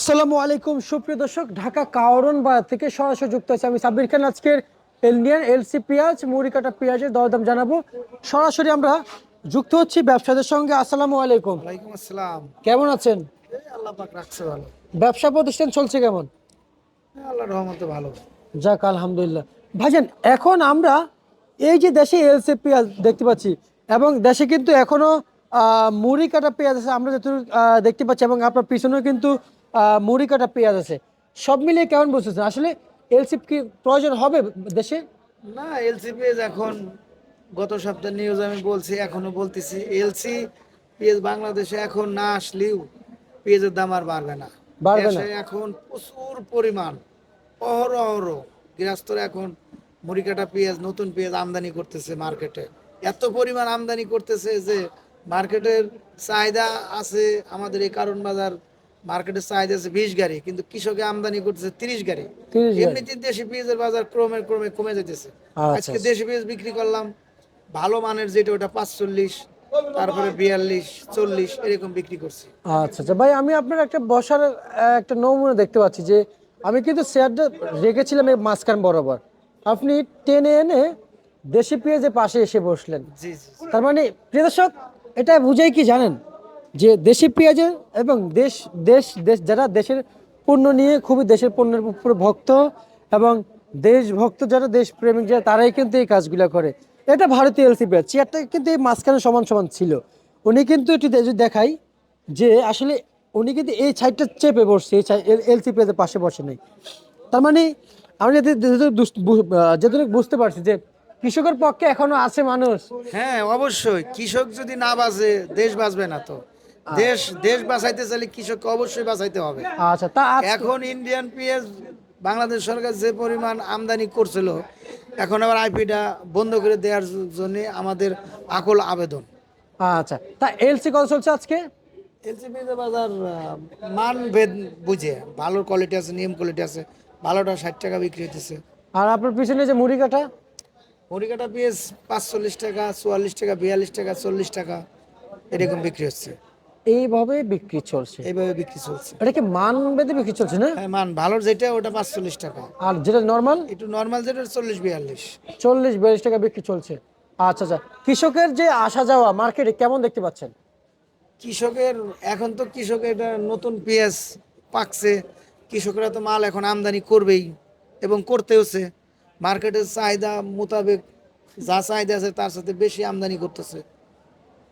আসসালামু আলাইকুম সুপ্রিয় দর্শক, ঢাকা কাওরন বাজার থেকে সরাসরি যুক্ত আছে আমি সাব্বির খান। আজকের ইন্ডিয়ান এলসি পেঁয়াজ, মুড়ি কাটা পেঁয়াজের দরদাম জানাবো। সরাসরি আমরা যুক্ত হচ্ছি ব্যবসাদের সঙ্গে। আসসালামু আলাইকুম, ওয়ালাইকুম আসসালাম। কেমন আছেন? এই আল্লাহ পাক রাখছে ভালো। ব্যবসা প্রতিষ্ঠান চলছে কেমন? আল্লাহর রহমতে ভালো। যাক আলহামদুলিল্লাহ। ভাইজান, এখন আমরা এই যে দেশে এলসি পেঁয়াজ দেখতে পাচ্ছি এবং দেশে কিন্তু এখনো মুড়ি কাটা পেঁয়াজ আছে, আমরা যতটুকু দেখতে পাচ্ছি, এবং আপনার পিছনেও কিন্তু মুড়ি কাটা পেঁয়াজ আছে। সব মিলিয়ে কেমন বুঝতেছেন আসলে এলসি কি প্রয়োজন হবে দেশে? না, এলসি পেঁয়াজ এখন গত সপ্তাহের নিউজ আমি বলছি, এখনো বলতেছি, এলসি পেঁয়াজ বাংলাদেশে এখন না আসলেও পেঁয়াজের দাম আর বাড়বে না। বাড়বে না? দেশে এখন প্রচুর পরিমাণ অহরহ গৃহস্থরা এখন মুড়ি কাটা পেঁয়াজ, নতুন পেঁয়াজ আমদানি করতেছে মার্কেটে। এত পরিমাণ আমদানি করতেছে যে মার্কেটের চাহিদা আছে, আমাদের এই কারণ বাজার মার্কেটের চাহিদা আছে 20 গাড়ি, কিন্তু কৃষকে আমদানি করতেছে 30 গাড়ি। 30 গাড়ি? এমনিতে দেশি পেঁয়াজের বাজার ক্রমে ক্রমে কমে যেতেছে। আচ্ছা আজকে আচ্ছা। দেশি পেঁয়াজ বিক্রি করলাম ভালো মানের যেটা, ওটা 45, তারপরে 42, 40 এরকম বিক্রি করছি। আচ্ছা আচ্ছা ভাই, আমি আপনার একটা বসার একটা নমুনা দেখতে পাচ্ছি যে আমি কিন্তু চেয়ারটা রেখেছিলাম এই মাঝখান বরাবর, আপনি টেনে এনে দেশি পেঁয়াজের পাশে এসে বসলেন। জি জি জি। তার মানে প্রিয় দর্শক, এটা বুঝাই কি জানেন, যে দেশি পেঁয়াজের এবং দেশ দেশ দেশ যারা দেশের পণ্য নিয়ে খুবই দেশের পণ্যের উপরে ভক্ত এবং দেশভক্ত যারা, দেশপ্রেমিক যারা, তারাই কিন্তু এই কাজগুলো করে। এটা ভারতীয় এলসি পেঁয়াজ, চেয়ারটা কিন্তু এই মাঝখানে সমান সমান ছিল। উনি কিন্তু একটু যদি দেখাই যে আসলে উনি কিন্তু এই সাইডটা চেপে বসছে, এই এলসি পেঁয়াজের পাশে বসে নেই। তার মানে আমি যেটুকু বুঝতে পারছি যে কৃষকের পক্ষে এখনো আছে মানুষ। হ্যাঁ, অবশ্যই কৃষক যদি না বাঁচে দেশ বাঁচবে না তো। দেশ দেশ বাঁচাইতে চাইলে কৃষককে অবশ্যই বাঁচাইতে হবে। আচ্ছা, তা এখন ইন্ডিয়ান পেঁয়াজ বাংলাদেশ সরকার যে পরিমাণ আমদানি করছিল, এখন আবার আইপিটা বন্ধ করে দেওয়ার জন্য আমাদের আকুল আবেদন। আচ্ছা, তা এলসি কত চলছে আজকে? এলসিপি বাজার মান ভেদ বুঝে, ভালো কোয়ালিটি আছে, নিয়ম কোয়ালিটি আছে, ভালোটা 60 টাকা বিক্রি হইতেছে। আর আপনার পিছনে যে মুড়ি কাটা? মুড়ি কাটা পেঁয়াজ 45 টাকা, 44 টাকা, 42 টাকা, 40 টাকা এরকম বিক্রি হচ্ছে। এইভাবে বিক্রি চলছে? এইভাবে বিক্রি চলছে। এটা কি মান বেঁধে বিক্রি চলছে না? হ্যাঁ, মান ভালো যেটা ওটা 45 টাকা, আর যেটা নর্মাল? একটু নর্মাল যেটা 40, 42। 40-42 টাকা বিক্রি চলছে। আচ্ছা আচ্ছা, কৃষকের যে আসা যাওয়া মার্কেটে কেমন দেখতে পাচ্ছেন? কৃষকের এখন তো কৃষকের এটা নতুন পেঁয়াজ পাকছে, কৃষকরা তো মাল এখন আমদানি করবেই এবং করতেওছে। মার্কেটের চাহিদা মোতাবেক যা চাহিদা আছে তার সাথে বেশি আমদানি করতেছে।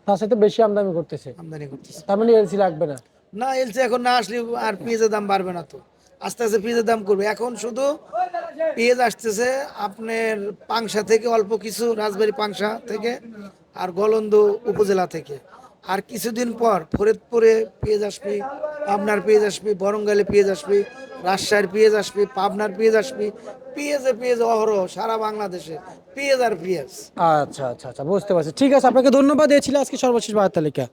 তার সাথে বেশি আমদানি করতেছে? আমদানি করতেছে। তার মানে এলসি লাগবে না? না, এলসি এখন না আসলে আর পেঁয়াজের দাম বাড়বে না তো। আস্তে আস্তে পেঁয়াজের দাম করবে। এখন শুধু পেঁয়াজ আসতেছে আপনার পাংশা থেকে, অল্প কিছু রাজবাড়ী পাংশা থেকে, আর গলন্দ উপজেলা থেকে। আর কিছুদিন পর ফরিদপুরে পেঁয়াজ আসবে, পাবনার পেঁয়াজ আসবে, বরঙ্গালে পেঁয়াজ আসবে, রাজশাহীর পেঁয়াজ আসবে, পাবনার পেঁয়াজ আসবে। পেঁয়াজে পেঁয়াজ অহরহ সারা বাংলাদেশে পেঁয়াজ আর পেঁয়াজ। আচ্ছা আচ্ছা আচ্ছা, বুঝতে পারছি। ঠিক আছে, আপনাকে ধন্যবাদ। এই ছিল আজকে সর্বশেষ বাজার তালিকা।